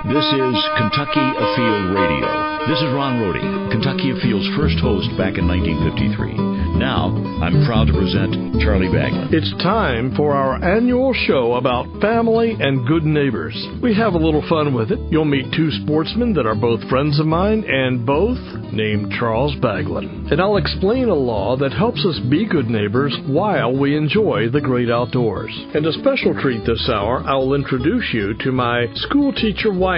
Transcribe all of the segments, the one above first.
This is Kentucky Afield Radio. This is Ron Rohde, Kentucky Afield's first host back in 1953. Now, I'm proud to present Charlie Baglan. It's time for our annual show about family and good neighbors. We have a little fun with it. You'll meet two sportsmen that are both friends of mine and both named Charles Baglan. And I'll explain a law that helps us be good neighbors while we enjoy the great outdoors. And a special treat this hour, I will introduce you to my school teacher wife.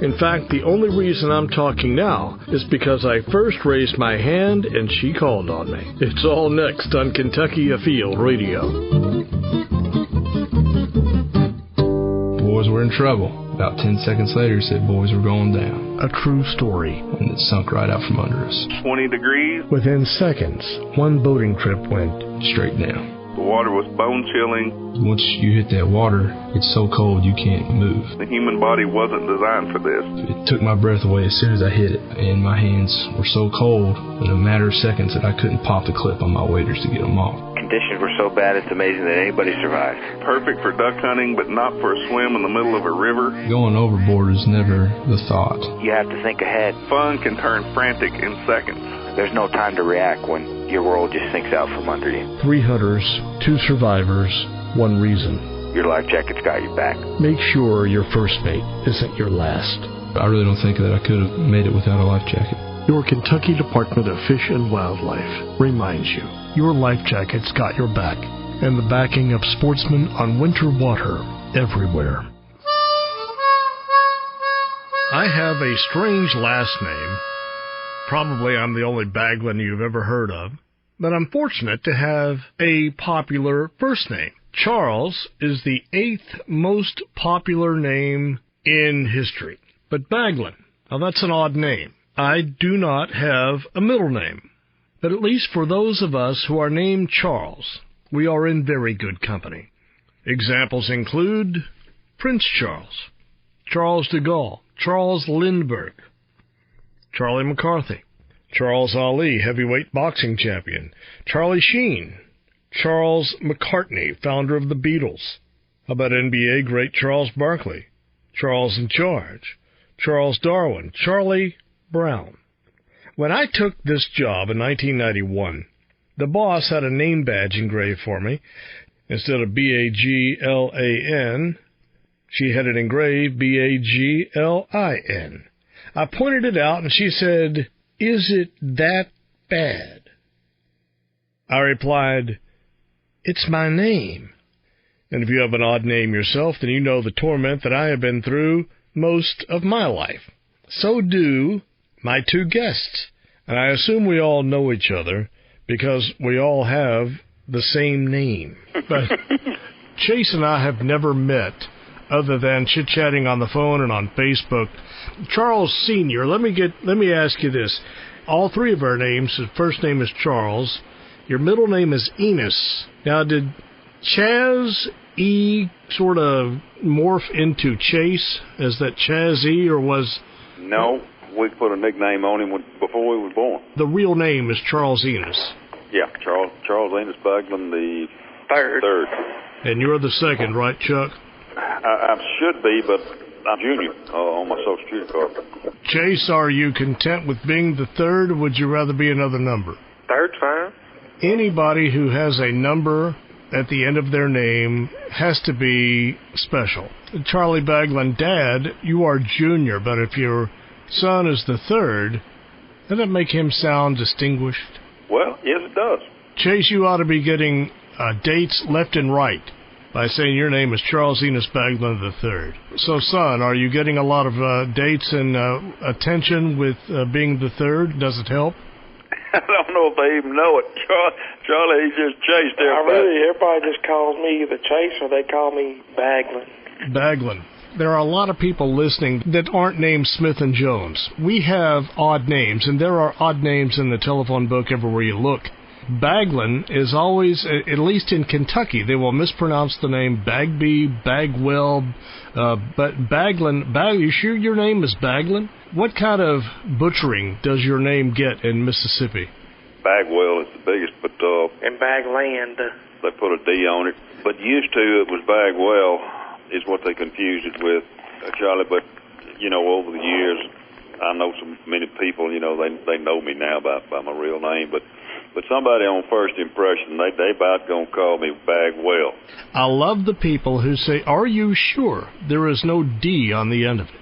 In fact, the only reason I'm talking now is because I first raised my hand and she called on me. It's all next on Kentucky Afield Radio. Boys were in trouble. About 10 seconds later, it said boys were going down. A true story. And it sunk right out from under us. 20 degrees. Within seconds, one boating trip went straight down. The water was bone-chilling. Once you hit that water, it's so cold you can't move. The human body wasn't designed for this. It took my breath away as soon as I hit it, and my hands were so cold in a matter of seconds that I couldn't pop the clip on my waders to get them off. Conditions were so bad, it's amazing that anybody survived. Perfect for duck hunting, but not for a swim in the middle of a river. Going overboard is never the thought. You have to think ahead. Fun can turn frantic in seconds. There's no time to react when your world just sinks out from under you. 3 hunters, 2 survivors, 1 reason. Your life jacket's got your back. Make sure your first mate isn't your last. I really don't think that I could have made it without a life jacket. Your Kentucky Department of Fish and Wildlife reminds you, your life jacket's got your back, and the backing of sportsmen on winter water everywhere. I have a strange last name. Probably I'm the only Baglan you've ever heard of, but I'm fortunate to have a popular first name. Charles is the 8th most popular name in history. But Baglan, now that's an odd name. I do not have a middle name. But at least for those of us who are named Charles, we are in very good company. Examples include Prince Charles, Charles de Gaulle, Charles Lindbergh, Charlie McCarthy, Charles Ali, heavyweight boxing champion, Charlie Sheen, Charles McCartney, founder of the Beatles. How about NBA great Charles Barkley, Charles in Charge, Charles Darwin, Charlie Brown. When I took this job in 1991, the boss had a name badge engraved for me. Instead of Baglan, she had it engraved Baglin. I pointed it out, and she said, "Is it that bad?" I replied, "It's my name." And if you have an odd name yourself, then you know the torment that I have been through most of my life. So do my 2 guests. And I assume we all know each other because we all have the same name. But Chase and I have never met other than chit-chatting on the phone and on Facebook. Charles Sr., let me ask you this. All 3 of our names, his first name is Charles. Your middle name is Enos. Now, did Chaz E sort of morph into Chase? Is that Chaz E, or was... No, we put a nickname on him before we were born. The real name is Charles Enos. Yeah, Charles Enos Baglan, the third. And you're the second, right, Chuck? I should be, but I'm junior on my Social Security card. Chase, are you content with being the third, or would you rather be another number? Third's fine. Anybody who has a number at the end of their name has to be special. Charlie Baglan, Dad, you are junior, but if your son is the third, doesn't that make him sound distinguished? Well, yes, it does. Chase, you ought to be getting dates left and right by saying your name is Charles Enos Baglan III. So, son, are you getting a lot of dates and attention with being the third? Does it help? I don't know if they even know it. Charlie, he just chased everybody. Everybody just calls me either Chase or they call me Baglan. Baglan. There are a lot of people listening that aren't named Smith and Jones. We have odd names, and there are odd names in the telephone book everywhere you look. Baglan is always, at least in Kentucky, they will mispronounce the name Bagby, Bagwell, but Baglan, you sure your name is Baglan? What kind of butchering does your name get in Mississippi? Bagwell is the biggest, but... and Bagland. They put a D on it, but used to it was Bagwell is what they confused it with, Charlie, but over the years, I know so many people, they know me now by my real name, but somebody on first impression, they about going to call me Bagwell. I love the people who say, "Are you sure there is no D on the end of it?"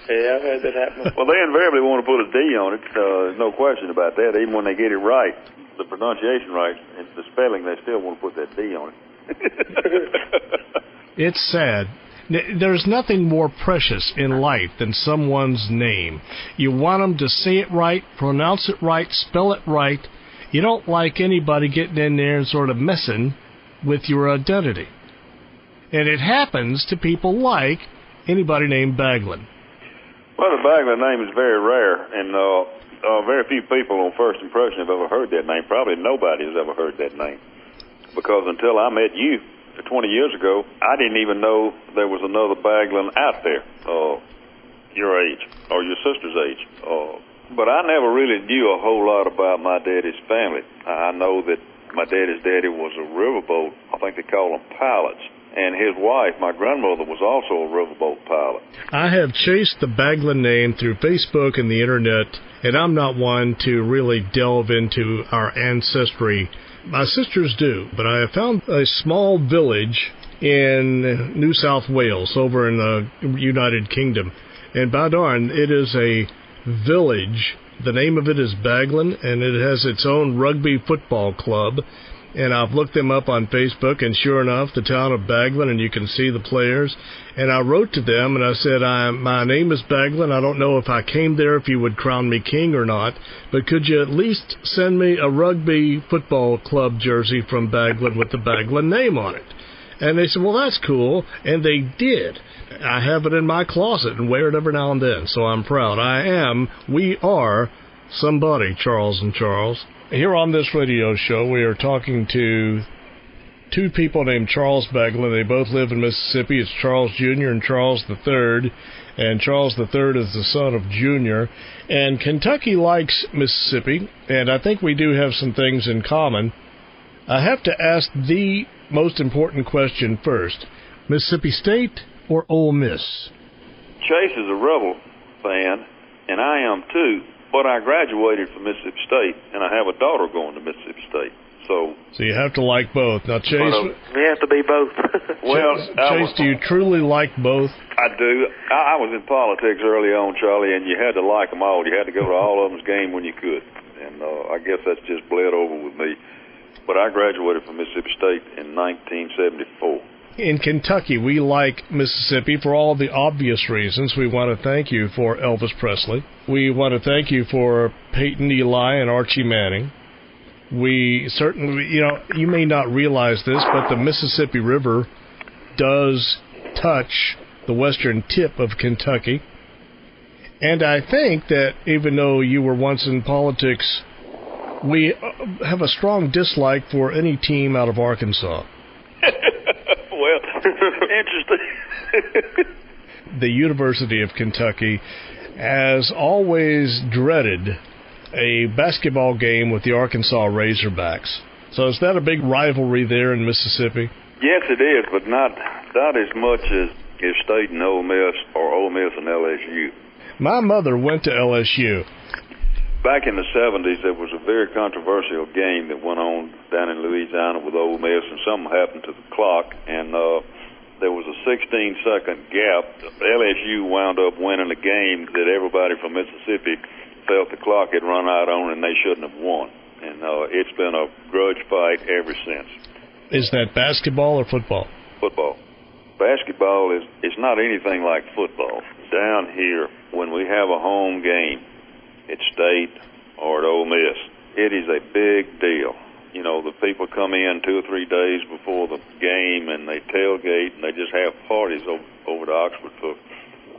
Yeah, I've had that happen. Well, they invariably want to put a D on it. There's no question about that. Even when they get it right, the pronunciation right, and the spelling, they still want to put that D on it. It's sad. There's nothing more precious in life than someone's name. You want them to say it right, pronounce it right, spell it right. You don't like anybody getting in there and sort of messing with your identity. And it happens to people like anybody named Baglan. Well, the Baglan name is very rare, and very few people on first impression have ever heard that name. Probably nobody has ever heard that name. Because until I met you 20 years ago, I didn't even know there was another Baglan out there, your age, or your sister's age. But I never really knew a whole lot about my daddy's family. I know that my daddy's daddy was a riverboat, I think they call them pilots. And his wife, my grandmother, was also a riverboat pilot. I have chased the Baglan name through Facebook and the Internet, and I'm not one to really delve into our ancestry. My sisters do, but I have found a small village in New South Wales over in the United Kingdom. And by darn, it is a village. The name of it is Baglan, and it has its own rugby football club. And I've looked them up on Facebook, and sure enough, the town of Baglan, and you can see the players. And I wrote to them, and I said, my name is Baglan. I don't know if I came there, if you would crown me king or not, but could you at least send me a rugby football club jersey from Baglan with the Baglan name on it? And they said, well, that's cool, and they did. I have it in my closet and wear it every now and then, so I'm proud. We are somebody, Charles and Charles. Here on this radio show, we are talking to two people named Charles Baglan. They both live in Mississippi. It's Charles Jr. and Charles III. And Charles III is the son of Junior. And Kentucky likes Mississippi, and I think we do have some things in common. I have to ask the most important question first. Mississippi State or Ole Miss? Chase is a Rebel fan, and I am too. But I graduated from Mississippi State, and I have a daughter going to Mississippi State. So you have to like both. Now, Chase... We have to be both. Chase, do you truly like both? I do. I was in politics early on, Charlie, and you had to like them all. You had to go to all of them's game when you could. And I guess that's just bled over with me. But I graduated from Mississippi State in 1974. In Kentucky, we like Mississippi for all the obvious reasons. We want to thank you for Elvis Presley. We want to thank you for Peyton Eli and Archie Manning. We certainly, you may not realize this, but the Mississippi River does touch the western tip of Kentucky. And I think that even though you were once in politics, we have a strong dislike for any team out of Arkansas. Well, interesting. The University of Kentucky has always dreaded a basketball game with the Arkansas Razorbacks. So is that a big rivalry there in Mississippi? Yes, it is, but not as much as State and Ole Miss or Ole Miss and LSU. My mother went to LSU. Back in the 70s, there was a very controversial game that went on down in Louisiana with Ole Miss, and something happened to the clock, and there was a 16-second gap. LSU wound up winning a game that everybody from Mississippi felt the clock had run out on, and they shouldn't have won. And it's been a grudge fight ever since. Is that basketball or football? Football. Basketball is not anything like football. Down here, when we have a home game, at State or at Ole Miss, it is a big deal. The people come in 2 or 3 days before the game, and they tailgate, and they just have parties over to Oxford for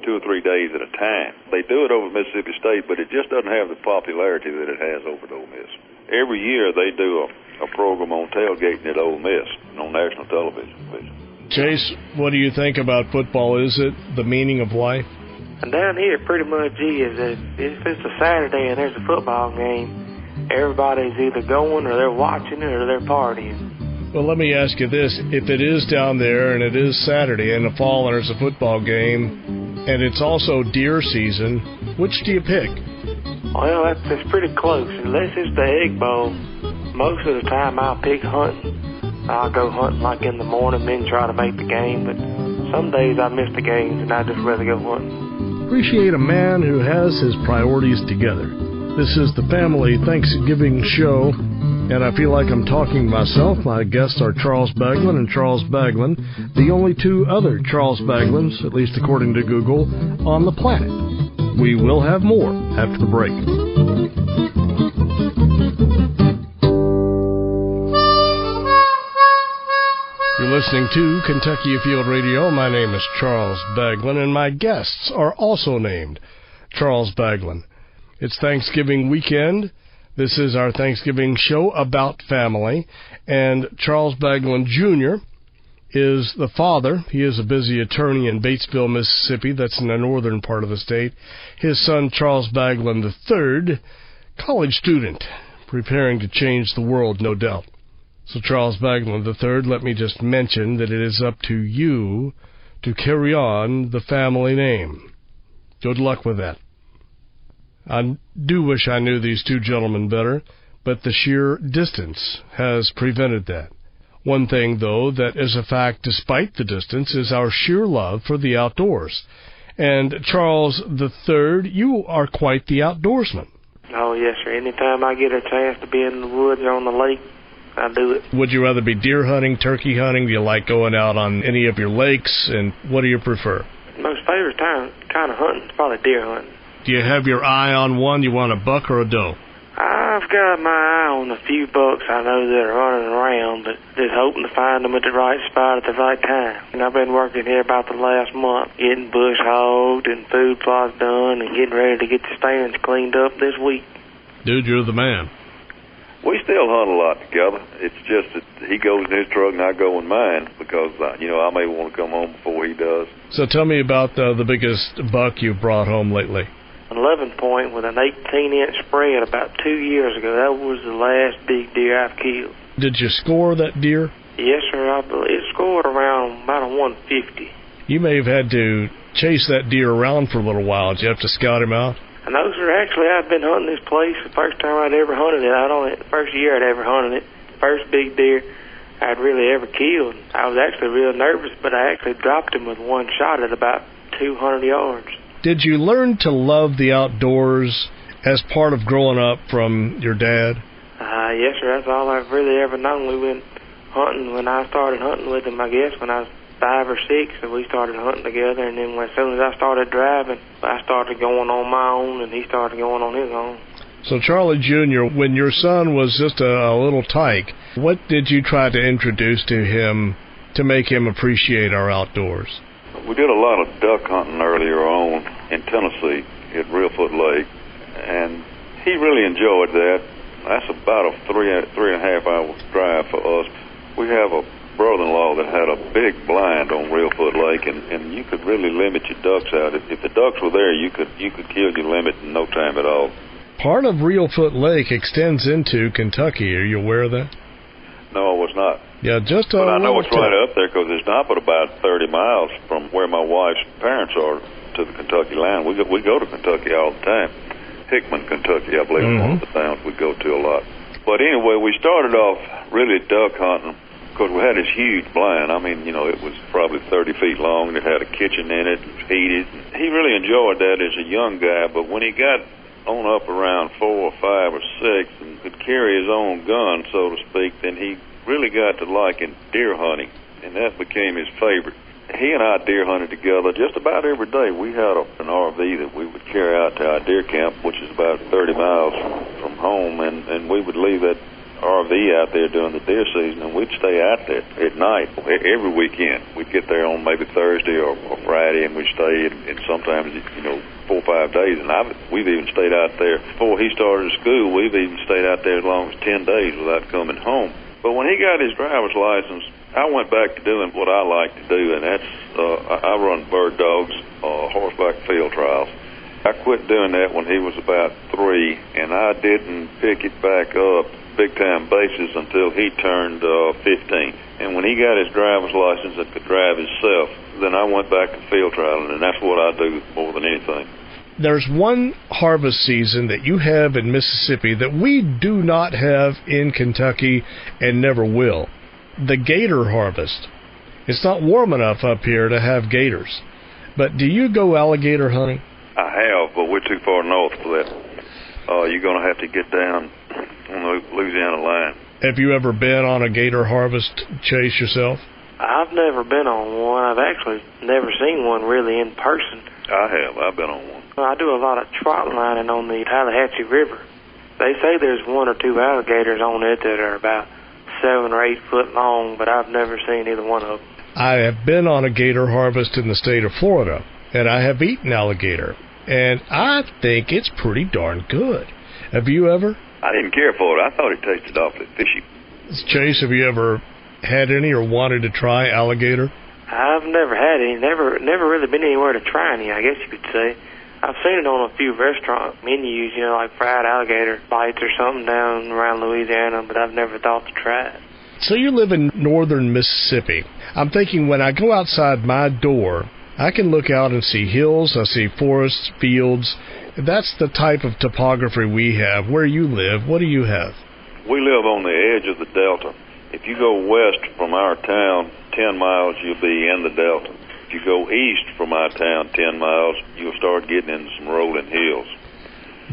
2 or 3 days at a time. They do it over Mississippi State, but it just doesn't have the popularity that it has over at Ole Miss. Every year they do a program on tailgating at Ole Miss on national television. Chase, what do you think about football? Is it the meaning of life? Down here, pretty much is. If it's a Saturday and there's a football game, everybody's either going or they're watching it or they're partying. Well, let me ask you this. If it is down there and it is Saturday in the fall and there's a football game and it's also deer season, which do you pick? Well, that's pretty close. Unless it's the Egg Bowl, most of the time I'll pick hunting. I'll go hunting like in the morning, then try to make the game. But some days I miss the games and I'd just rather go hunting. Appreciate a man who has his priorities together. This is the Family Thanksgiving Show, and I feel like I'm talking to myself. My guests are Charles Baglan and Charles Baglan, the only two other Charles Baglans, at least according to Google, on the planet. We will have more after the break. You're listening to Kentucky Afield Radio. My name is Charles Baglan, and my guests are also named Charles Baglan. It's Thanksgiving weekend. This is our Thanksgiving show about family, and Charles Baglan Jr. is the father. He is a busy attorney in Batesville, Mississippi. That's in the northern part of the state. His son, Charles Baglan III, college student, preparing to change the world, no doubt. So, Charles Baglan III, let me just mention that it is up to you to carry on the family name. Good luck with that. I do wish I knew these two gentlemen better, but the sheer distance has prevented that. One thing, though, that is a fact despite the distance is our sheer love for the outdoors. And Charles III, you are quite the outdoorsman. Oh, yes, sir. Anytime I get a chance to be in the woods or on the lake, I do it. Would you rather be deer hunting, turkey hunting? Do you like going out on any of your lakes? And what do you prefer? Most favorite kind of hunting is probably deer hunting. Do you have your eye on one? You want a buck or a doe? I've got my eye on a few bucks I know that are running around, but just hoping to find them at the right spot at the right time. And I've been working here about the last month, getting bush hogged and food plots done and getting ready to get the stands cleaned up this week. Dude, you're the man. We still hunt a lot together. It's just that he goes in his truck and I go in mine because, I may want to come home before he does. So tell me about the biggest buck you've brought home lately. 11 point with an 18-inch spread about 2 years ago. That was the last big deer I've killed. Did you score that deer? Yes, sir. I believe it scored around about a 150. You may have had to chase that deer around for a little while. Did you have to scout him out? No, sir. Actually, I've been hunting this place the first time I'd ever hunted it. The first year I'd ever hunted it. First big deer I'd really ever killed. I was actually real nervous, but I actually dropped him with one shot at about 200 yards. Did you learn to love the outdoors as part of growing up from your dad? Yes, sir. That's all I've really ever known. We went hunting when I started hunting with him, I guess, when I was 5 or 6, and we started hunting together. And then as soon as I started driving, I started going on my own, and he started going on his own. So, Charlie Jr., when your son was just a little tyke, what did you try to introduce to him to make him appreciate our outdoors? We did a lot of duck hunting earlier on in Tennessee at Reelfoot Lake, and he really enjoyed that. That's about a 3.5 hour drive for us. We have a brother-in-law that had a big blind on Reelfoot Lake, and you could really limit your ducks out. If the ducks were there, you could kill your limit in no time at all. Part of Reelfoot Lake extends into Kentucky. Are you aware of that? No, I was not. Yeah, just but I know it's right up there because it's not but about 30 miles from where my wife's parents are to the Kentucky line. We go to Kentucky all the time. Hickman, Kentucky, I believe, is one of the towns we go to a lot. But anyway, we started off really duck hunting because we had this huge blind. It was probably 30 feet long. It had a kitchen in it. It was heated. He really enjoyed that as a young guy, but when he got on up around 4 or 5 or 6 and could carry his own gun, so to speak, then he really got to liking deer hunting, and that became his favorite. He and I deer hunted together just about every day. We had an RV that we would carry out to our deer camp, which is about 30 miles from home, and we would leave that RV out there during the deer season, and we'd stay out there at night every weekend. We'd get there on maybe Thursday or Friday, and we'd stay, and sometimes 4 or 5 days, and we've even stayed out there before he started school. We've even stayed out there as long as 10 days without coming home. But when he got his driver's license, I went back to doing what I like to do, and that's I run bird dogs, horseback field trials. I quit doing that when he was about 3, and I didn't pick it back up big-time basis until he turned 15. And when he got his driver's license and could drive himself, then I went back to field trialing, and that's what I do more than anything. There's one harvest season that you have in Mississippi that we do not have in Kentucky and never will. The gator harvest. It's not warm enough up here to have gators. But do you go alligator hunting? I have, but we're too far north for that. You're going to have to get down on the Louisiana line. Have you ever been on a gator harvest, Chase, yourself? I've never been on one. I've actually never seen one really in person. I have. I've been on one. I do a lot of trot lining on the Tallahatchie River. They say there's 1 or 2 alligators on it that are about 7 or 8 foot long, but I've never seen either one of them. I have been on a gator harvest in the state of Florida, and I have eaten alligator, and I think it's pretty darn good. Have you ever? I didn't care for it. I thought it tasted awfully fishy. Chase, have you ever had any or wanted to try alligator? I've never had any. Never really been anywhere to try any, I guess you could say. I've seen it on a few restaurant menus, like fried alligator bites or something down around Louisiana, but I've never thought to try it. So you live in northern Mississippi. I'm thinking when I go outside my door, I can look out and see hills, I see forests, fields. That's the type of topography we have. Where you live, what do you have? We live on the edge of the Delta. If you go west from our town 10 miles, you'll be in the Delta. If you go east from our town 10 miles, you'll start getting into some rolling hills.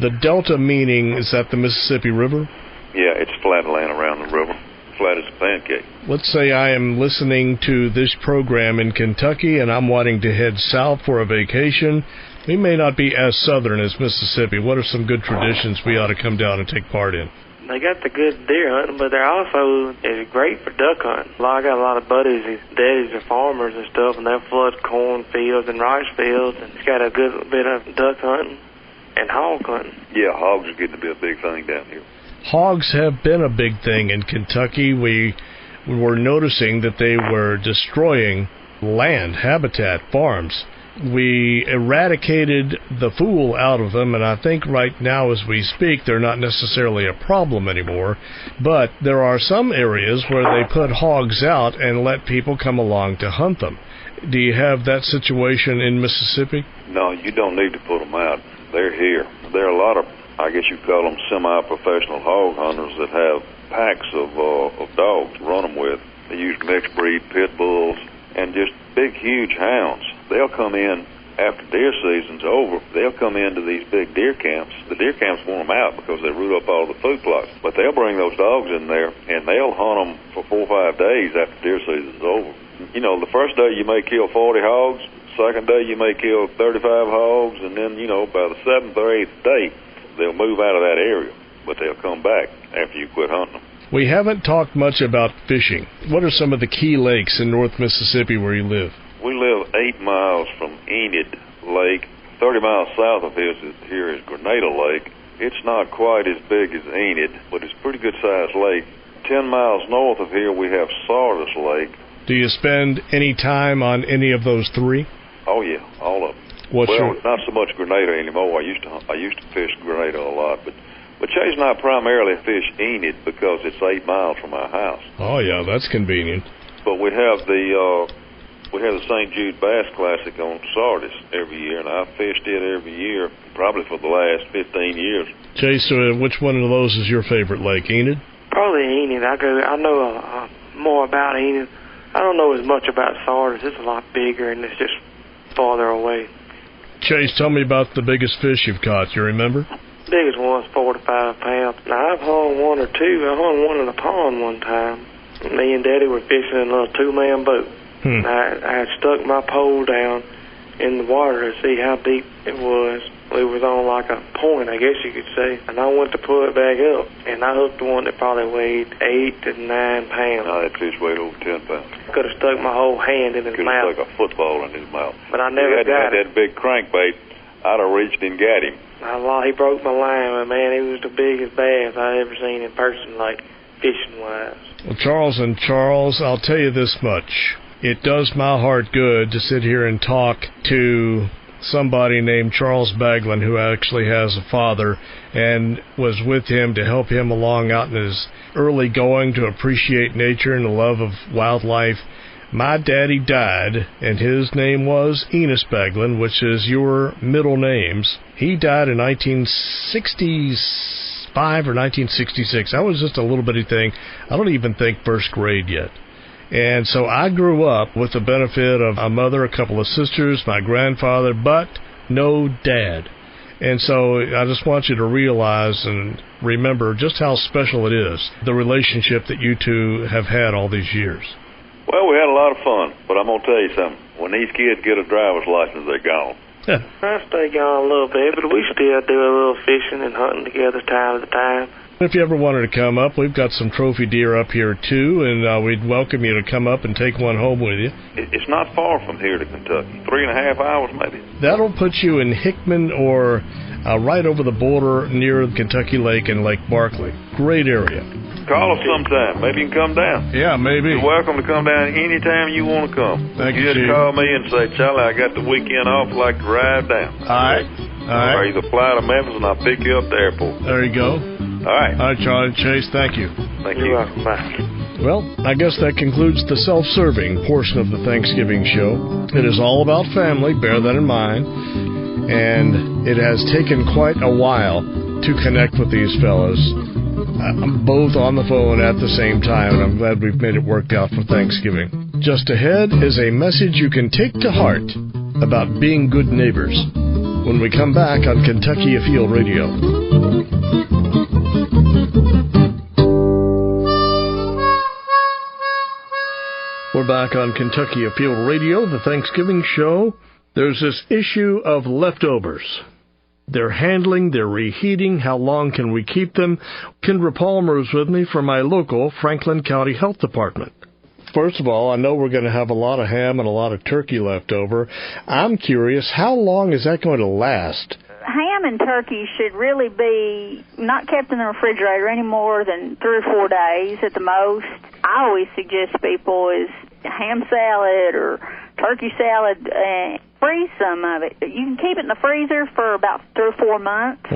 The Delta meaning, is that the Mississippi River? Yeah, it's flat land around the river, flat as a pancake. Let's say I am listening to this program in Kentucky and I'm wanting to head south for a vacation. We may not be as southern as Mississippi. What are some good traditions we ought to come down and take part in? They got the good deer hunting, but they're also is great for duck hunting. I got a lot of buddies whose daddies are farmers and stuff, and they'll flood corn fields and rice fields, and it's got a good bit of duck hunting and hog hunting. Yeah, hogs are getting to be a big thing down here. Hogs have been a big thing in Kentucky. We were noticing that they were destroying land, habitat, farms. We eradicated the fool out of them, and I think right now as we speak they're not necessarily a problem anymore, but there are some areas where they put hogs out and let people come along to hunt them. Do you have that situation in Mississippi? No, you don't need to put them out. They're here. There are a lot of, I guess you call them semi-professional hog hunters that have packs of dogs to run them with. They use mixed breed pit bulls and just big, huge hounds. They'll come in after deer season's over. They'll come into these big deer camps. The deer camps want them out because they root up all the food plots. But they'll bring those dogs in there, and they'll hunt them for 4 or 5 days after deer season's over. The first day you may kill 40 hogs. Second day you may kill 35 hogs. And then, by the 7th or 8th day, they'll move out of that area. But they'll come back after you quit hunting them. We haven't talked much about fishing. What are some of the key lakes in North Mississippi where you live? We live 8 miles from Enid Lake. 30 miles south of here is Grenada Lake. It's not quite as big as Enid, but it's a pretty good-sized lake. 10 miles north of here, we have Sardis Lake. Do you spend any time on any of those 3? Oh, yeah, all of them. Not so much Grenada anymore. I used to fish Grenada a lot, but Chase and I primarily fish Enid because it's 8 miles from our house. Oh, yeah, that's convenient. But we have the St. Jude Bass Classic on Sardis every year, and I've fished it every year, probably for the last 15 years. Chase, which one of those is your favorite lake, Enid? Probably Enid. I know more about Enid. I don't know as much about Sardis. It's a lot bigger, and it's just farther away. Chase, tell me about the biggest fish you've caught. You remember? Biggest one's 4 to 5 pounds. Now, I've hung 1 or 2. I hung one in a pond one time. Me and Daddy were fishing in a little 2-man boat. I had stuck my pole down in the water to see how deep it was. We was on like a point, I guess you could say. And I went to pull it back up, and I hooked one that probably weighed 8 to 9 pounds. No, that fish weighed over 10 pounds. Could have stuck my whole hand in his mouth. Could have stuck a football in his mouth. But I never got it. That big crankbait, I'd have reached and got him. He broke my line, but man, he was the biggest bass I ever seen in person, like fishing-wise. Well, Charles, I'll tell you this much. It does my heart good to sit here and talk to somebody named Charles Baglan, who actually has a father, and was with him to help him along out in his early going to appreciate nature and the love of wildlife. My daddy died, and his name was Enos Baglan, which is your middle names. He died in 1965 or 1966. I was just a little bitty thing. I don't even think first grade yet. And so I grew up with the benefit of a mother, a couple of sisters, my grandfather, but no dad. And so I just want you to realize and remember just how special it is, the relationship that you two have had all these years. Well, we had a lot of fun, but I'm going to tell you something. When these kids get a driver's license, they're gone. I stay gone a little bit, but we still do a little fishing and hunting together time to time. If you ever wanted to come up, we've got some trophy deer up here, too, and we'd welcome you to come up and take one home with you. It's not far from here to Kentucky. 3.5 hours, maybe. That'll put you in Hickman or right over the border near Kentucky Lake and Lake Barkley. Great area. Call us sometime. Maybe you can come down. Yeah, maybe. You're welcome to come down anytime you want to come. Thank you, just Chief. call me and say, Charlie, I got the weekend off. I'd like to ride down. All right. Or either fly to Memphis and I'll pick you up at the airport. There you go. All right. All right, Charlie. Chase, thank you. Thank You're you. welcome. Bye. Well, I guess that concludes the self-serving portion of the Thanksgiving show. It is all about family, bear that in mind. And it has taken quite a while to connect with these fellas. I'm both on the phone at the same time, and I'm glad we've made it work out for Thanksgiving. Just ahead is a message you can take to heart about being good neighbors when we come back on Kentucky Afield Radio. We're back on Kentucky Afield Radio, the Thanksgiving show. There's this issue of leftovers. Their handling, their reheating, how long can we keep them? Kendra Palmer is with me from my local Franklin County Health Department. First of all, I know we're going to have a lot of ham and a lot of turkey left over. I'm curious, how long is that going to last? Ham and turkey should really be not kept in the refrigerator any more than 3 or 4 days at the most. I always suggest people is ham salad or turkey salad, freeze some of it. You can keep it in the freezer for about 3 or 4 months,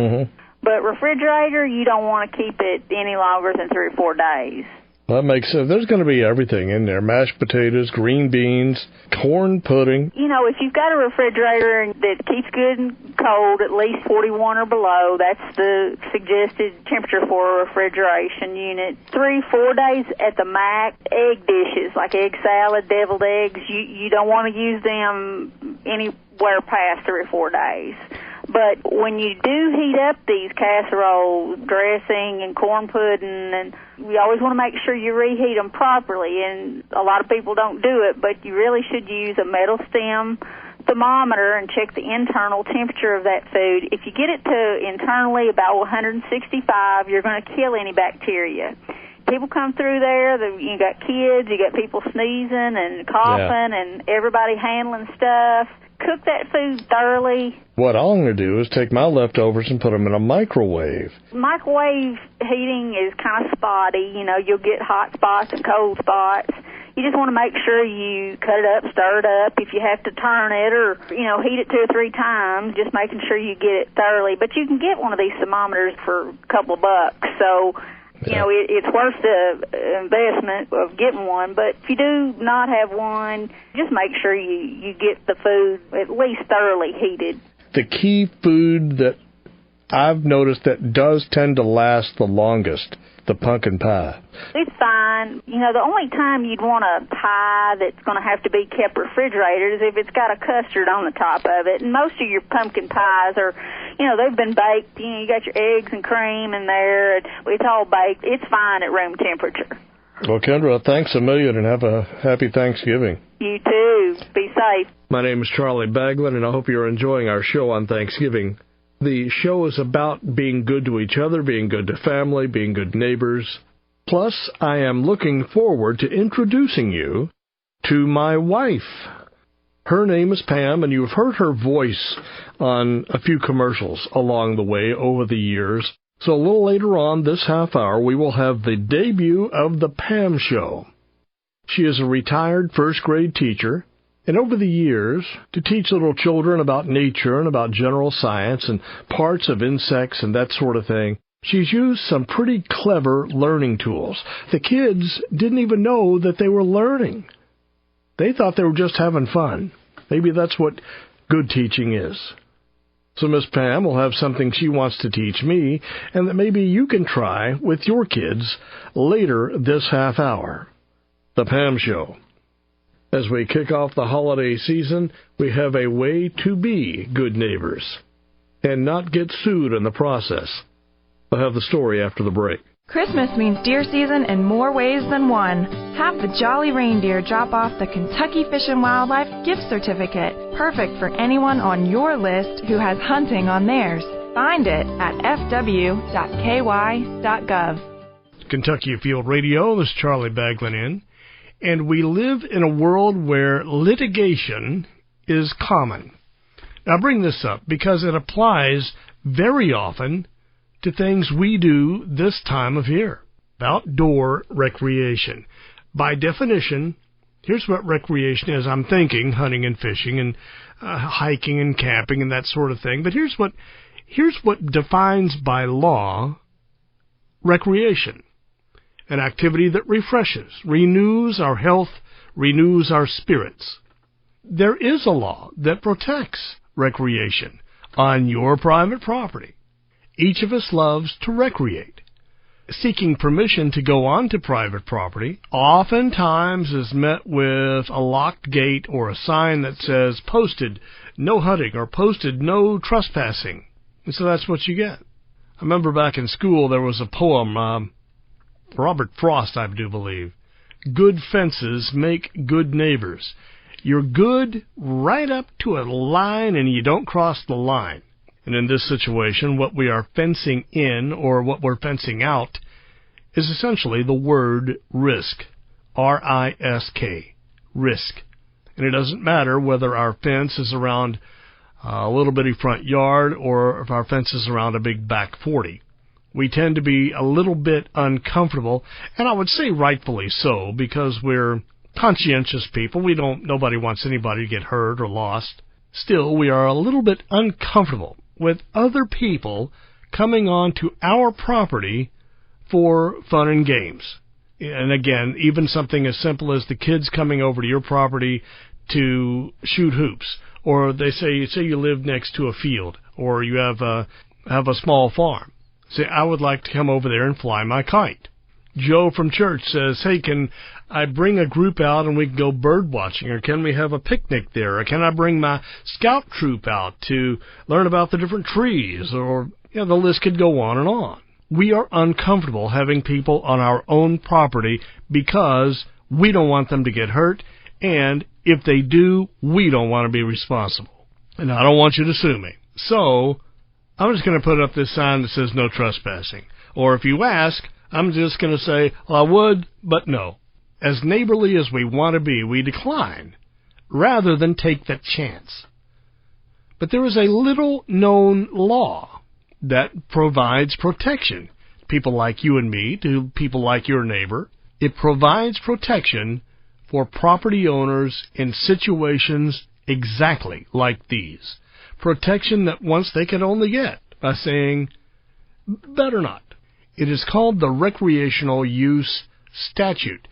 but refrigerator, you don't want to keep it any longer than 3 or 4 days. That makes sense. There's going to be everything in there. Mashed potatoes, green beans, corn pudding. You know, if you've got a refrigerator that keeps good and cold, at least 41 or below, that's the suggested temperature for a refrigeration unit. 3 or 4 days at the max. Egg dishes, like egg salad, deviled eggs, you don't want to use them anywhere past 3 or 4 days. But when you do heat up these casseroles, dressing and corn pudding, and you always want to make sure you reheat them properly, and a lot of people don't do it, but you really should use a metal stem thermometer and check the internal temperature of that food. If you get it to internally about 165, you're going to kill any bacteria. People come through there, you got kids, you got people sneezing and coughing, and everybody handling stuff. Cook that food thoroughly. What I'm going to do is take my leftovers and put them in a microwave. Microwave heating is kind of spotty. You know, you'll get hot spots and cold spots. You just want to make sure you cut it up, stir it up. If you have to turn it or, heat it 2 or 3 times, just making sure you get it thoroughly. But you can get one of these thermometers for a couple of bucks. So, it's worth the investment of getting one, but if you do not have one, just make sure you get the food at least thoroughly heated. The key food that I've noticed that does tend to last the longest, the pumpkin pie. It's fine. The only time you'd want a pie that's going to have to be kept refrigerated is if it's got a custard on the top of it. And most of your pumpkin pies are, they've been baked. You got your eggs and cream in there. It's all baked. It's fine at room temperature. Well, Kendra, thanks a million and have a happy Thanksgiving. You too. Be safe. My name is Charlie Baglan, and I hope you're enjoying our show on Thanksgiving. The show is about being good to each other, being good to family, being good neighbors. Plus, I am looking forward to introducing you to my wife. Her name is Pam, and you've heard her voice on a few commercials along the way over the years. So a little later on this half hour, we will have the debut of the Pam Show. She is a retired first-grade teacher. And over the years, to teach little children about nature and about general science and parts of insects and that sort of thing, she's used some pretty clever learning tools. The kids didn't even know that they were learning. They thought they were just having fun. Maybe that's what good teaching is. So Miss Pam will have something she wants to teach me, and that maybe you can try with your kids later this half hour. The Pam Show. As we kick off the holiday season, we have a way to be good neighbors and not get sued in the process. I'll have the story after the break. Christmas means deer season in more ways than one. Have the Jolly Reindeer drop off the Kentucky Fish and Wildlife gift certificate, perfect for anyone on your list who has hunting on theirs. Find it at fw.ky.gov. Kentucky Afield Radio, this is Charlie Baglan in, and we live in a world where litigation is common. Now, I bring this up because it applies very often to things we do this time of year, outdoor recreation. By definition, here's what recreation is. I'm thinking hunting and fishing and hiking and camping and that sort of thing. But here's what defines by law recreation: an activity that refreshes, renews our health, renews our spirits. There is a law that protects recreation on your private property. Each of us loves to recreate. Seeking permission to go onto private property oftentimes is met with a locked gate or a sign that says posted no hunting or posted no trespassing. And so that's what you get. I remember back in school there was a poem, Robert Frost, I do believe. Good fences make good neighbors. You're good right up to a line and you don't cross the line. And in this situation, what we are fencing in or what we're fencing out is essentially the word risk, R-I-S-K, risk. And it doesn't matter whether our fence is around a little bitty front yard or if our fence is around a big back 40. We tend to be a little bit uncomfortable, and I would say rightfully so, because we're conscientious people. Nobody wants anybody to get hurt or lost. Still, we are a little bit uncomfortable with other people coming on to our property for fun and games. And again, even something as simple as the kids coming over to your property to shoot hoops, or they say you live next to a field, or you have a small farm. Say, I would like to come over there and fly my kite. Joe from church says, hey, can I bring a group out and we can go bird watching, or can we have a picnic there, or can I bring my scout troop out to learn about the different trees, or the list could go on and on. We are uncomfortable having people on our own property because we don't want them to get hurt, and if they do, we don't want to be responsible. And I don't want you to sue me. So I'm just going to put up this sign that says no trespassing. Or if you ask, I'm just going to say, well, I would, but no. As neighborly as we want to be, we decline, rather than take that chance. But there is a little-known law that provides protection. People like you and me, to people like your neighbor. It provides protection for property owners in situations exactly like these. Protection that once they could only get by saying, better not. It is called the Recreational Use Statute.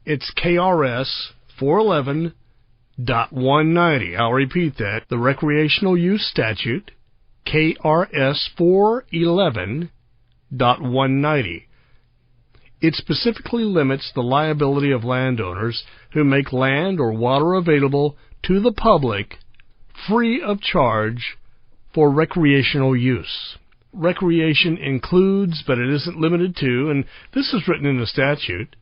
It's KRS 411.190. I'll repeat that. The Recreational Use Statute, KRS 411.190. It specifically limits the liability of landowners who make land or water available to the public free of charge for recreational use. Recreation includes, but it isn't limited to, and this is written in the statute,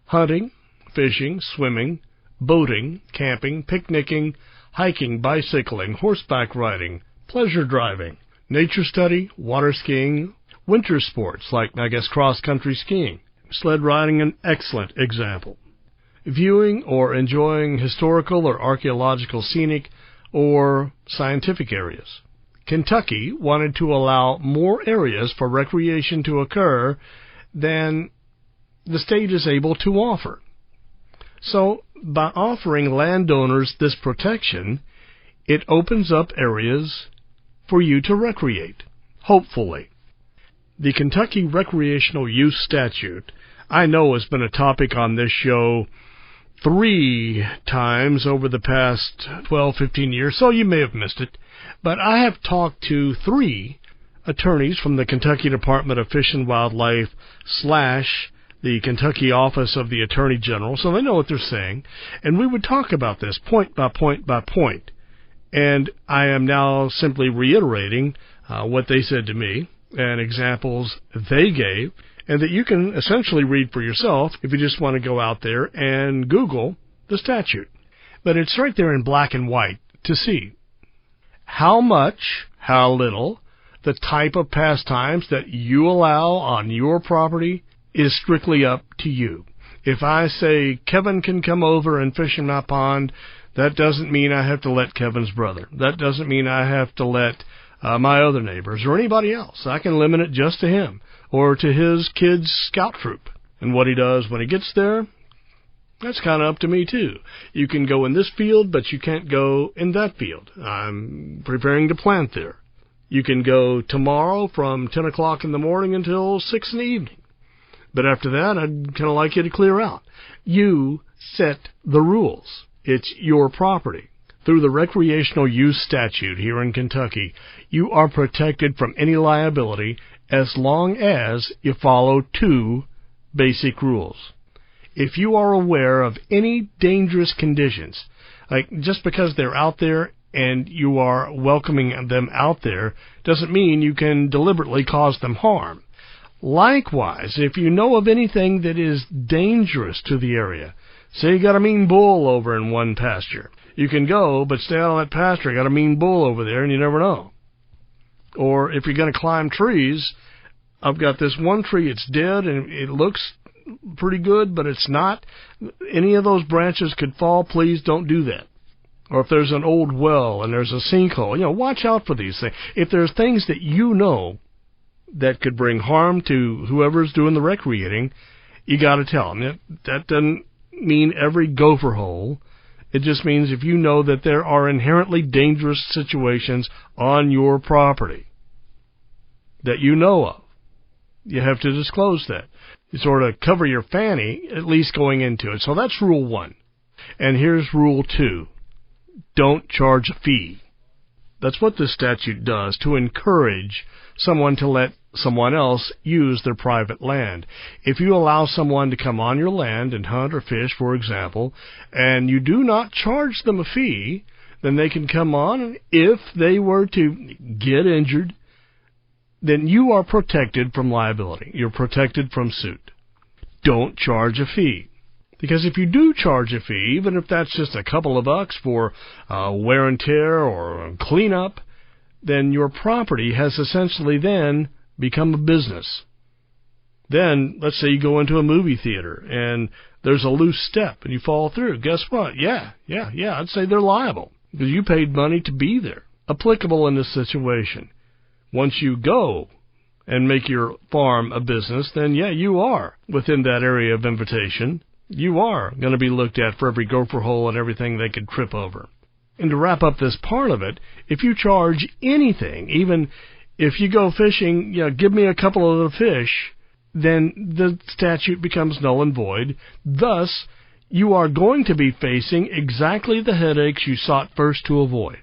hunting, fishing, swimming, boating, camping, picnicking, hiking, bicycling, horseback riding, pleasure driving, nature study, water skiing, winter sports like, cross-country skiing, sled riding, an excellent example, viewing or enjoying historical or archaeological, scenic, or scientific areas. Kentucky wanted to allow more areas for recreation to occur than the state is able to offer. So by offering landowners this protection, it opens up areas for you to recreate, hopefully. The Kentucky Recreational Use Statute, I know, has been a topic on this show 3 times over the past 12, 15 years, so you may have missed it. But I have talked to 3 attorneys from the Kentucky Department of Fish and Wildlife / the Kentucky Office of the Attorney General, so they know what they're saying. And we would talk about this point by point by point. And I am now simply reiterating what they said to me and examples they gave, and that you can essentially read for yourself if you just want to go out there and Google the statute. But it's right there in black and white to see how much, how little, the type of pastimes that you allow on your property is strictly up to you. If I say Kevin can come over and fish in my pond, that doesn't mean I have to let Kevin's brother. That doesn't mean I have to let my other neighbors or anybody else. I can limit it just to him or to his kid's scout troop. And what he does when he gets there, that's kind of up to me too. You can go in this field, but you can't go in that field. I'm preparing to plant there. You can go tomorrow from 10 o'clock in the morning until 6 in the evening. But after that, I'd kind of like you to clear out. You set the rules. It's your property. Through the Recreational Use Statute here in Kentucky, you are protected from any liability as long as you follow 2 basic rules. If you are aware of any dangerous conditions, like just because they're out there and you are welcoming them out there, doesn't mean you can deliberately cause them harm. Likewise, if you know of anything that is dangerous to the area, say you got a mean bull over in one pasture, you can go, but stay out of that pasture. You got a mean bull over there, and you never know. Or if you're going to climb trees, I've got this one tree, it's dead, and it looks pretty good, but it's not. Any of those branches could fall. Please don't do that. Or if there's an old well and there's a sinkhole, watch out for these things. If there's things that you know that could bring harm to whoever's doing the recreating, you got to tell them. That doesn't mean every gopher hole. It just means if you know that there are inherently dangerous situations on your property that you know of, you have to disclose that. You sort of cover your fanny, at least going into it. So that's rule 1. And here's rule 2. Don't charge a fee. That's what this statute does, to encourage someone to let someone else use their private land. If you allow someone to come on your land and hunt or fish, for example, and you do not charge them a fee, then they can come on, and if they were to get injured, then you are protected from liability. You're protected from suit. Don't charge a fee. Because if you do charge a fee, even if that's just a couple of bucks for wear and tear or cleanup, then your property has essentially then become a business. Then, let's say you go into a movie theater and there's a loose step and you fall through. Guess what? Yeah, I'd say they're liable because you paid money to be there. Applicable in this situation. Once you go and make your farm a business, then yeah, you are within that area of invitation. You are going to be looked at for every gopher hole and everything they could trip over. And to wrap up this part of it, if you charge anything, even if you go fishing, give me a couple of the fish, then the statute becomes null and void. Thus, you are going to be facing exactly the headaches you sought first to avoid.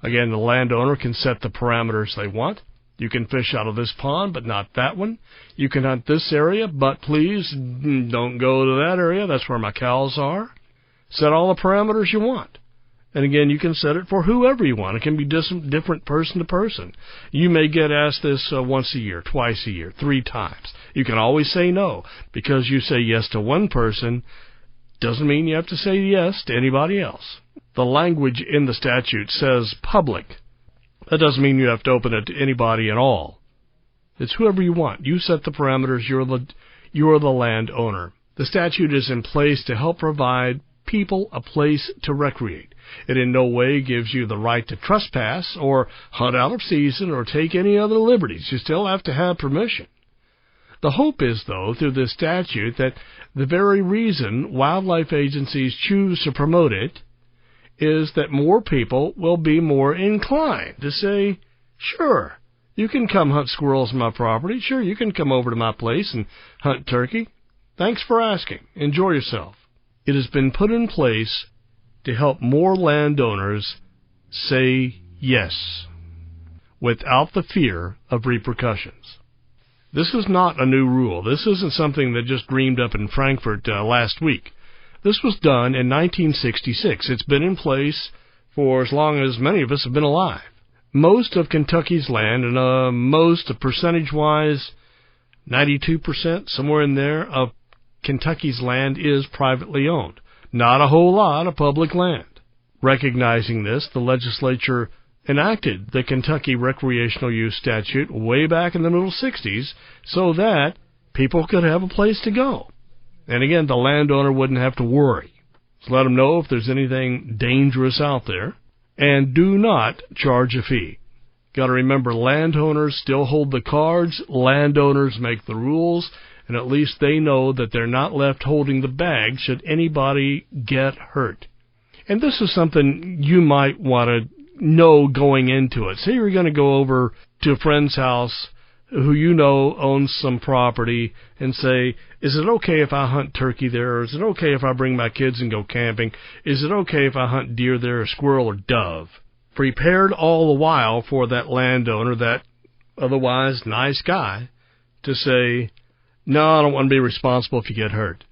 Again, the landowner can set the parameters they want. You can fish out of this pond, but not that one. You can hunt this area, but please don't go to that area. That's where my cows are. Set all the parameters you want. And again, you can set it for whoever you want. It can be different person to person. You may get asked this once a year, twice a year, 3 times. You can always say no. Because you say yes to one person doesn't mean you have to say yes to anybody else. The language in the statute says public. That doesn't mean you have to open it to anybody at all. It's whoever you want. You set the parameters. You're the landowner. The statute is in place to help provide people a place to recreate. It in no way gives you the right to trespass or hunt out of season or take any other liberties. You still have to have permission. The hope is, though, through this statute, that the very reason wildlife agencies choose to promote it is that more people will be more inclined to say, sure, you can come hunt squirrels on my property. Sure, you can come over to my place and hunt turkey. Thanks for asking. Enjoy yourself. It has been put in place to help more landowners say yes without the fear of repercussions. This is not a new rule. This isn't something that just dreamed up in Frankfurt last week. This was done in 1966. It's been in place for as long as many of us have been alive. Most of Kentucky's land, and most, percentage-wise, 92%, somewhere in there, of Kentucky's land is privately owned. Not a whole lot of public land. Recognizing this, the legislature enacted the Kentucky recreational use statute way back in the middle 60s so that people could have a place to go. And again, the landowner wouldn't have to worry. Just let them know if there's anything dangerous out there. And do not charge a fee. Got to remember, landowners still hold the cards. Landowners make the rules. And at least they know that they're not left holding the bag should anybody get hurt. And this is something you might want to know going into it. Say you're going to go over to a friend's house who you know owns some property and say, is it okay if I hunt turkey there? Or is it okay if I bring my kids and go camping? Is it okay if I hunt deer there, or squirrel or dove? Prepared all the while for that landowner, that otherwise nice guy, to say, no, I don't want to be responsible if you get hurt.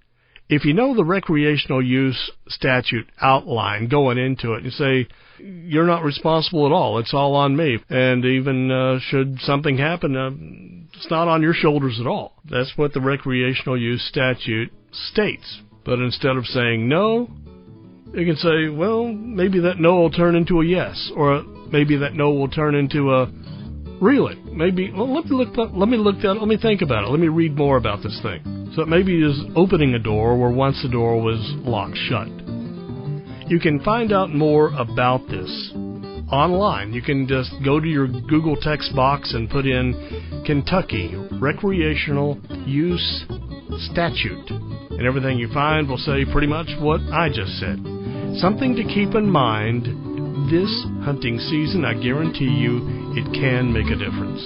If you know the recreational use statute outline going into it, you say, you're not responsible at all. It's all on me. And even should something happen, it's not on your shoulders at all. That's what the recreational use statute states. But instead of saying no, you can say, well, maybe that no will turn into a yes. Or maybe that no will turn into a really. Maybe, well, let me think about it. Let me read more about this thing. So it maybe is opening a door where once the door was locked shut. You can find out more about this online. You can just go to your Google text box and put in Kentucky Recreational Use Statute. And everything you find will say pretty much what I just said. Something to keep in mind this hunting season. I guarantee you it can make a difference.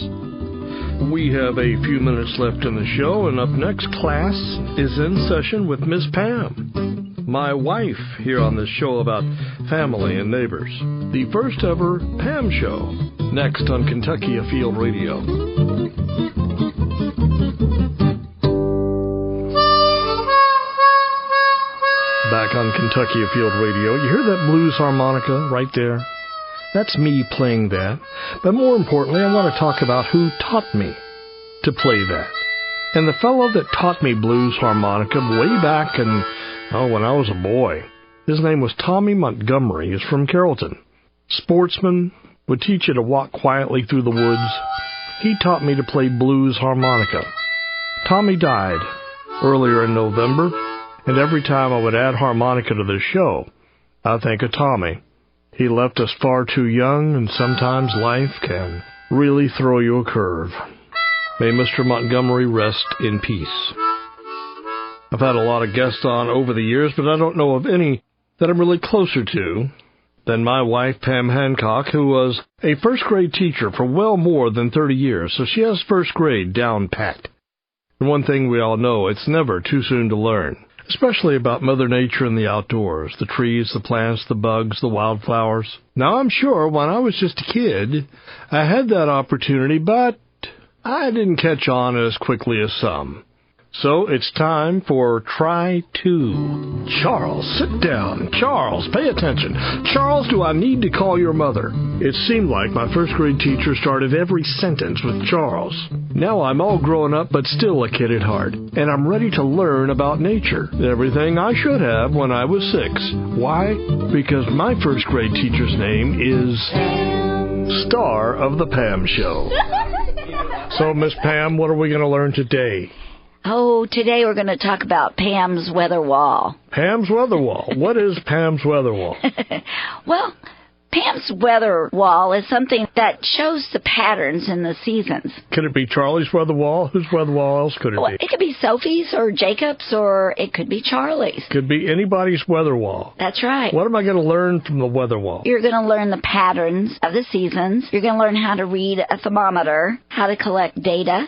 We have a few minutes left in the show, and up next, class is in session with Miss Pam, my wife, here on this show about family and neighbors. The first ever Pam Show, next on Kentucky Afield Radio. Back on Kentucky Afield Radio, you hear that blues harmonica right there? That's me playing that. But more importantly, I want to talk about who taught me to play that. And the fellow that taught me blues harmonica way back when I was a boy, his name was Tommy Montgomery. He's from Carrollton. Sportsman, would teach you to walk quietly through the woods. He taught me to play blues harmonica. Tommy died earlier in November, and every time I would add harmonica to this show, I think of Tommy. He left us far too young, and sometimes life can really throw you a curve. May Mr. Montgomery rest in peace. I've had a lot of guests on over the years, but I don't know of any that I'm really closer to than my wife, Pam Hancock, who was a first-grade teacher for well more than 30 years, so she has first grade down pat. And one thing we all know, it's never too soon to learn, especially about Mother Nature and the outdoors, the trees, the plants, the bugs, the wildflowers. Now, I'm sure when I was just a kid, I had that opportunity, but I didn't catch on as quickly as some. So it's time for Try To. Charles, sit down. Charles, pay attention. Charles, do I need to call your mother? It seemed like my first grade teacher started every sentence with Charles. Now I'm all grown up, but still a kid at heart. And I'm ready to learn about nature. Everything I should have when I was 6. Why? Because my first grade teacher's name is Star of the Pam Show. So, Miss Pam, what are we going to learn today? Oh, today we're going to talk about Pam's weather wall. Pam's weather wall. What is Pam's weather wall? Well, Pam's weather wall is something that shows the patterns in the seasons. Could it be Charlie's weather wall? Whose weather wall else could it be? It could be Sophie's or Jacob's, or it could be Charlie's. Could be anybody's weather wall. That's right. What am I going to learn from the weather wall? You're going to learn the patterns of the seasons. You're going to learn how to read a thermometer, how to collect data.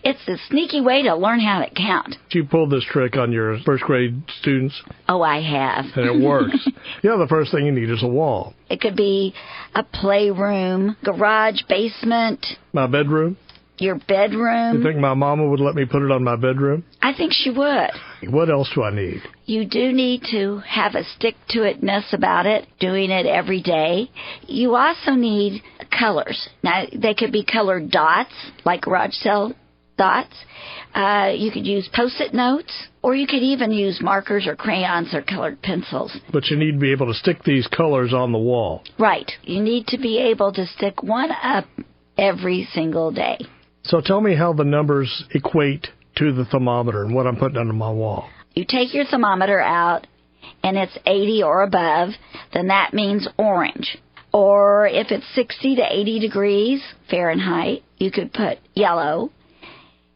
It's a sneaky way to learn how to count. You pulled this trick on your first grade students? Oh, I have. And it works. Yeah, the first thing you need is a wall. It could be a playroom, garage, basement. My bedroom? Your bedroom. You think my mama would let me put it on my bedroom? I think she would. What else do I need? You do need to have a stick-to-itness about it, doing it every day. You also need colors. Now, they could be colored dots, like garage sale dots. You could use Post-it notes, or you could even use markers or crayons or colored pencils. But you need to be able to stick these colors on the wall. Right. You need to be able to stick one up every single day. So tell me how the numbers equate to the thermometer and what I'm putting under my wall. You take your thermometer out, and it's 80 or above, then that means orange. Or if it's 60 to 80 degrees Fahrenheit, you could put yellow.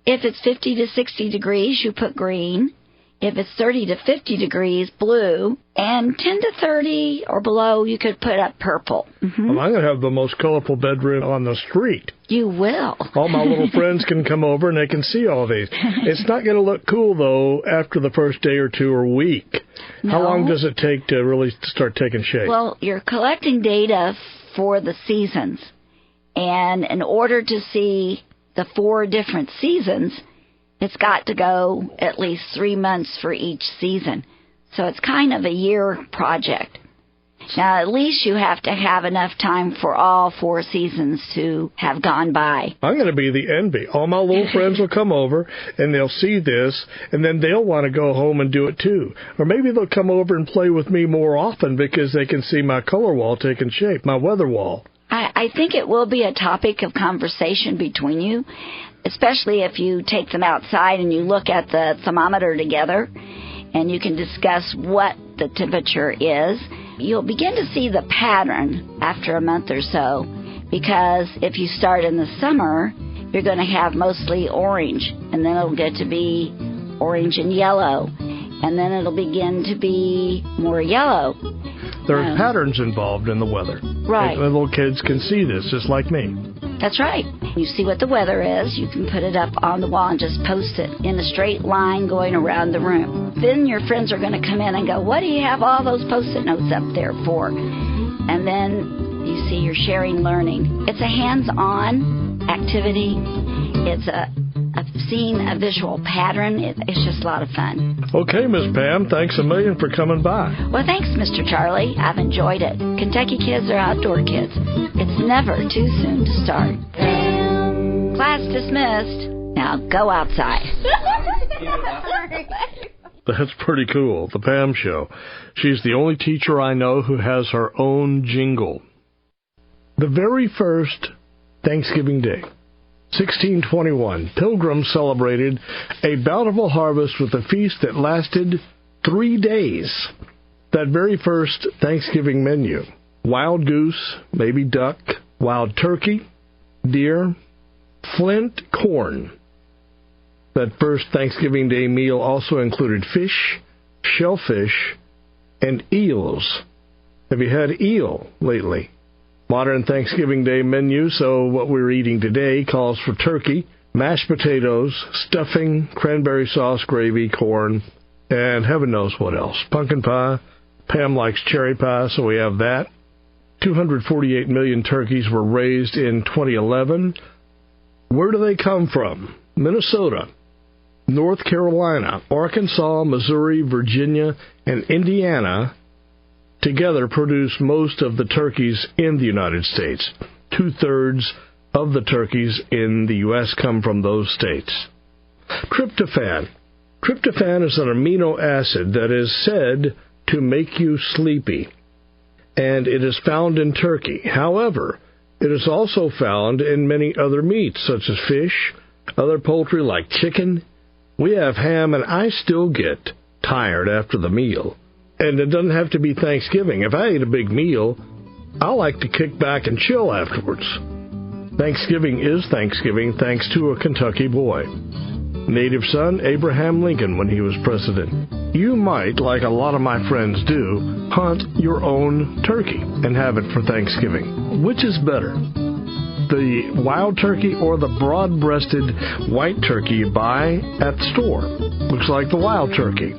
If it's 50 to 60 degrees, you put green. If it's 30 to 50 degrees, blue. And 10 to 30 or below, you could put up purple. Mm-hmm. Well, I'm going to have the most colorful bedroom on the street. You will. All my little friends can come over and they can see all these. It's not going to look cool, though, after the first day or two or week. No. How long does it take to really start taking shape? Well, you're collecting data for the seasons. And in order to see the 4 different seasons, it's got to go at least 3 months for each season. So it's kind of a year project. Now, at least you have to have enough time for all 4 seasons to have gone by. I'm going to be the envy. All my little friends will come over, and they'll see this, and then they'll want to go home and do it too. Or maybe they'll come over and play with me more often because they can see my color wall taking shape, my weather wall. I think it will be a topic of conversation between you, especially if you take them outside and you look at the thermometer together, and you can discuss what the temperature is. You'll begin to see the pattern after a month or so, because if you start in the summer, you're going to have mostly orange, and then it'll get to be orange and yellow, and then it'll begin to be more yellow. There are patterns involved in the weather. Right. And little kids can see this, just like me. That's right. You see what the weather is, you can put it up on the wall and just post it in a straight line going around the room. Then your friends are going to come in and go, what do you have all those Post-it notes up there for? And then you see you're sharing learning. It's a hands-on activity. It's seeing a visual pattern. It's just a lot of fun. Okay, Miss Pam, thanks a million for coming by. Well, thanks, Mr. Charlie. I've enjoyed it. Kentucky kids are outdoor kids. It's never too soon to start. Class dismissed. Now go outside. That's pretty cool, the Pam Show. She's the only teacher I know who has her own jingle. The very first Thanksgiving Day, 1621, Pilgrims celebrated a bountiful harvest with a feast that lasted 3 days. That very first Thanksgiving menu: wild goose, baby duck, wild turkey, deer, flint corn. That first Thanksgiving Day meal also included fish, shellfish, and eels. Have you had eel lately? Modern Thanksgiving Day menu, so what we're eating today, calls for turkey, mashed potatoes, stuffing, cranberry sauce, gravy, corn, and heaven knows what else. Pumpkin pie. Pam likes cherry pie, so we have that. 248 million turkeys were raised in 2011. Where do they come from? Minnesota, North Carolina, Arkansas, Missouri, Virginia, and Indiana together produce most of the turkeys in the United States. 2/3 of the turkeys in the U.S. come from those states. Tryptophan. Tryptophan is an amino acid that is said to make you sleepy, and it is found in turkey. However, it is also found in many other meats, such as fish, other poultry like chicken. We have ham, and I still get tired after the meal. And it doesn't have to be Thanksgiving. If I ate a big meal, I like to kick back and chill afterwards. Thanksgiving is Thanksgiving thanks to a Kentucky boy. Native son Abraham Lincoln when he was president. You might, like a lot of my friends do, hunt your own turkey and have it for Thanksgiving. Which is better? The wild turkey or the broad-breasted white turkey you buy at the store? Looks like the wild turkey.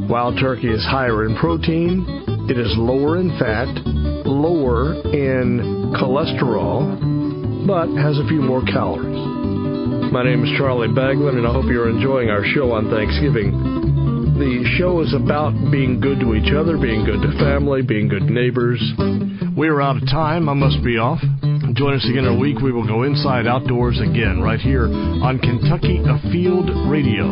Wild turkey is higher in protein, it is lower in fat, lower in cholesterol, but has a few more calories. My name is Charlie Baglan, and I hope you're enjoying our show on Thanksgiving. The show is about being good to each other, being good to family, being good neighbors. We're out of time. I must be off. Join us again in a week. We will go inside outdoors again right here on Kentucky Afield Radio.